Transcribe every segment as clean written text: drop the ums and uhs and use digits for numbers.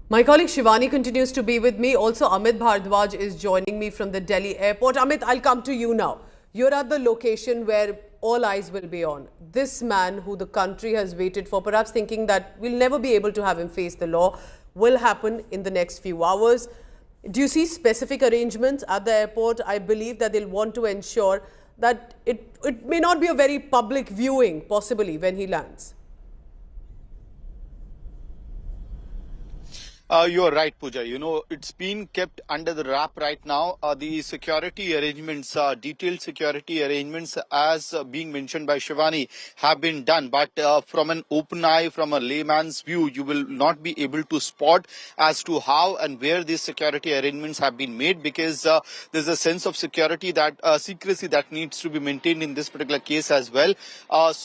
My colleague Shivani continues to be with me. Also, Amit Bhardwaj is joining me from the Delhi airport. Amit, I'll come to you now. You're at the location where all eyes will be on. This man who the country has waited for, perhaps thinking that we'll never be able to have him face the law, will happen in the next few hours. Do you see specific arrangements at the airport? I believe that they'll want to ensure that it may not be a very public viewing, possibly, when he lands. You're right, Pooja. You know, it's been kept under the wrap right now. The security arrangements, detailed security arrangements, as being mentioned by Shivani, have been done. But from an open eye, from a layman's view, you will not be able to spot as to how and where these security arrangements have been made, because there's a sense of security that secrecy that needs to be maintained in this particular case as well.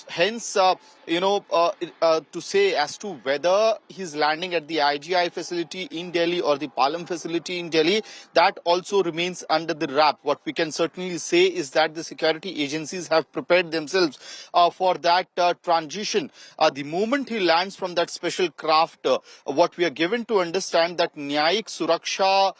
Hence, to say as to whether he's landing at the IGI facility in Delhi or the Palam facility in Delhi, that also remains under the wrap. What we can certainly say is that the security agencies have prepared themselves for that transition. The moment he lands from that special craft, what we are given to understand that Nyayik Suraksha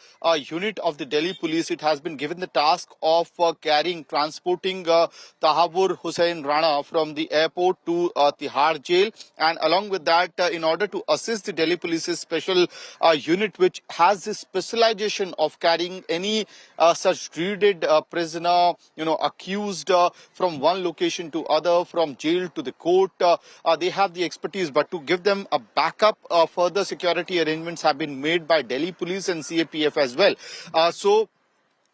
unit of the Delhi police, it has been given the task of transporting Tahawur Hussain Rana from the airport to Tihar jail, and along with that, in order to assist the Delhi police's special unit, which has this specialization of carrying any such dreaded prisoner, accused from one location to other, from jail to the court. They have the expertise, but to give them a backup, further security arrangements have been made by Delhi police and CAPF as well. So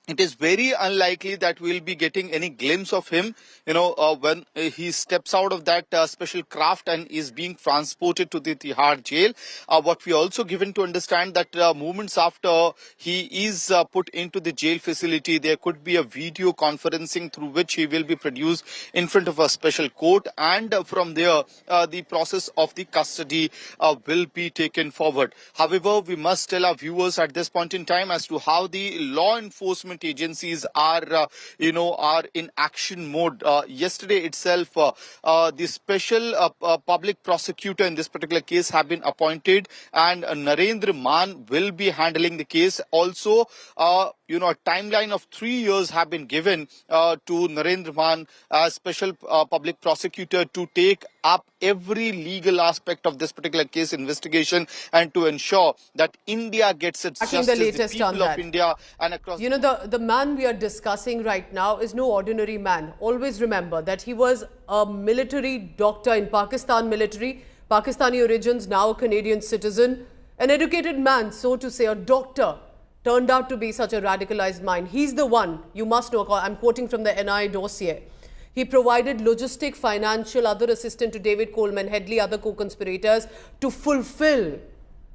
it is very unlikely that we'll be getting any glimpse of him, when he steps out of that special craft and is being transported to the Tihar jail. What we also given to understand that moments after he is put into the jail facility, there could be a video conferencing through which he will be produced in front of a special court, and from there, the process of the custody will be taken forward. However, we must tell our viewers at this point in time as to how the law enforcement agencies are in action mode. Yesterday itself, the special public prosecutor in this particular case have been appointed, and Narendra Maan will be handling the case. Also, a timeline of 3 years have been given to Narendra Maan as special public prosecutor to take up every legal aspect of this particular case investigation, and to ensure that India gets its justice, the people of India and across. The man we are discussing right now is no ordinary man. Always remember that he was a military doctor in Pakistan military, Pakistani origins, now a Canadian citizen, an educated man, so to say, a doctor, turned out to be such a radicalized mind. He's the one, you must know, I'm quoting from the NI dossier. He provided logistic, financial, other assistance to David Coleman Headley, other co-conspirators, to fulfill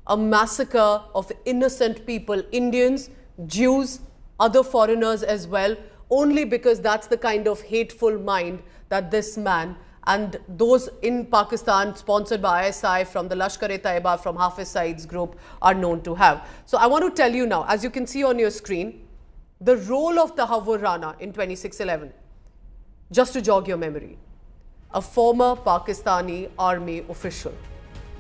a massacre of innocent people, Indians, Jews, other foreigners as well, only because that's the kind of hateful mind that this man and those in Pakistan sponsored by ISI from the Lashkar-e-Taiba, from Hafiz Saeed's group, are known to have. So I want to tell you now, as you can see on your screen, the role of Tahawwur Rana in 26/11, just to jog your memory, a former Pakistani army official.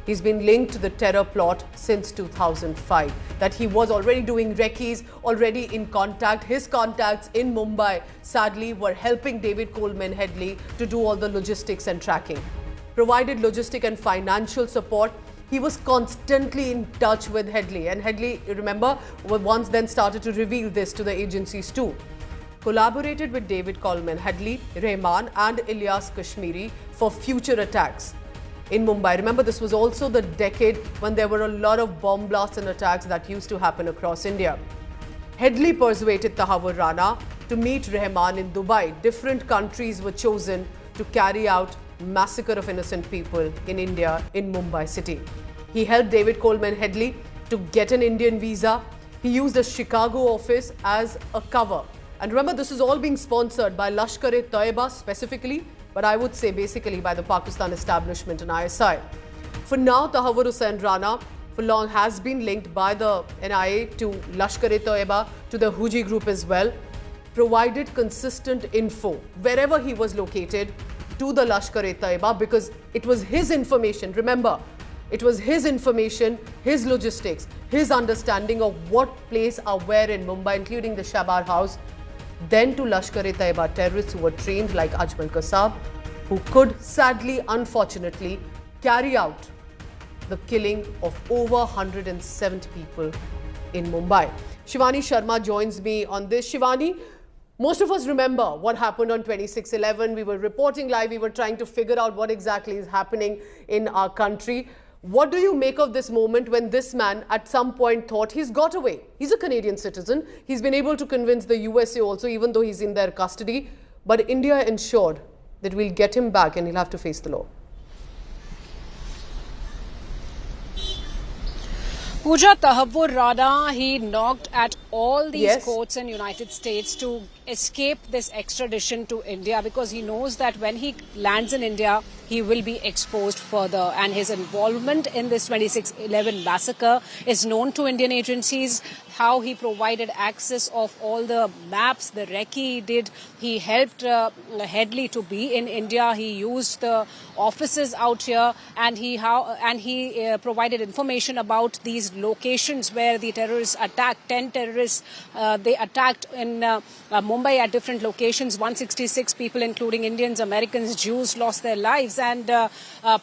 He's been linked to the terror plot since 2005, that he was already doing recce's, already in contact. His contacts in Mumbai, sadly, were helping David Coleman Headley to do all the logistics and tracking. Provided logistic and financial support. He was constantly in touch with Headley. And Headley, remember, once then started to reveal this to the agencies too. Collaborated with David Coleman Headley, Rahman and Ilyas Kashmiri for future attacks in Mumbai. Remember, this was also the decade when there were a lot of bomb blasts and attacks that used to happen across India. Headley persuaded Tahawwur Rana to meet Rahman in Dubai. Different countries were chosen to carry out massacre of innocent people in India, in Mumbai city. He helped David Coleman Headley to get an Indian visa. He used the Chicago office as a cover. And remember, this is all being sponsored by Lashkar-e-Taiba specifically, but I would say basically by the Pakistan establishment and ISI. For now, Tahawur Hussain Rana for long has been linked by the NIA to Lashkar-e-Taiba, to the Huji group as well, provided consistent info wherever he was located to the Lashkar-e-Taiba, because it was his information. Remember, It was his information, his logistics, his understanding of what place are where in Mumbai, including the Shabar house, then to Lashkar-e-Taiba terrorists who were trained like Ajmal Kasab, who could sadly, unfortunately, carry out the killing of over 170 people in Mumbai. Shivani Sharma joins me on this. Shivani, most of us remember what happened on 26/11. We were reporting live. We were trying to figure out what exactly is happening in our country. What do you make of this moment when this man at some point thought he's got away? He's a Canadian citizen. He's been able to convince the USA also, even though he's in their custody. But India ensured that we'll get him back and he'll have to face the law. Pooja, Tahawwur Rana, he knocked at all these courts in United States to escape this extradition to India, because he knows that when he lands in India, he will be exposed further. And his involvement in this 26/11 massacre is known to Indian agencies. How he provided access of all the maps, the recce he did. He helped Headley to be in India. He used the offices out here, and he provided information about these locations where the terrorists attacked. 10 terrorists they attacked in Mumbai at different locations. 166 people, including Indians, Americans, Jews, lost their lives. And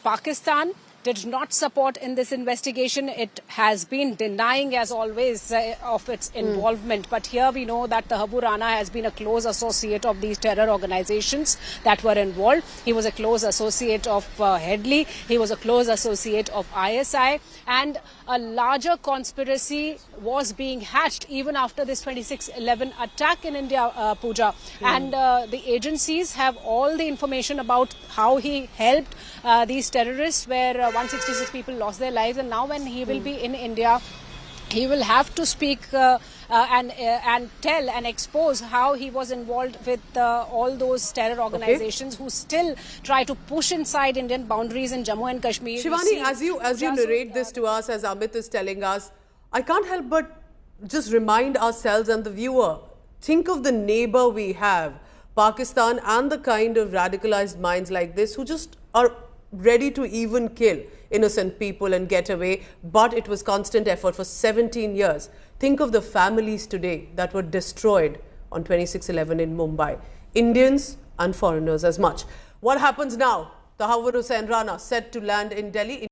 Pakistan did not support in this investigation. It has been denying, as always, of its involvement. But here we know that Tahawwur Rana has been a close associate of these terror organizations that were involved. He was a close associate of Headley. He was a close associate of ISI. And a larger conspiracy was being hatched even after this 26/11 attack in India, Pooja. And the agencies have all the information about how he helped these terrorists, where 166 people lost their lives. And now when he will be in India, he will have to speak and tell and expose how he was involved with all those terror organizations who still try to push inside Indian boundaries in Jammu and Kashmir. Shivani, as you narrate this to us, as Amit is telling us, I can't help but just remind ourselves and the viewer, think of the neighbor we have, Pakistan, and the kind of radicalized minds like this who just are ready to even kill innocent people and get away. But it was constant effort for 17 years. Think of the families today that were destroyed on 26/11 in Mumbai. Indians and foreigners as much. What happens now? Tahawur Hussain Rana set to land in Delhi.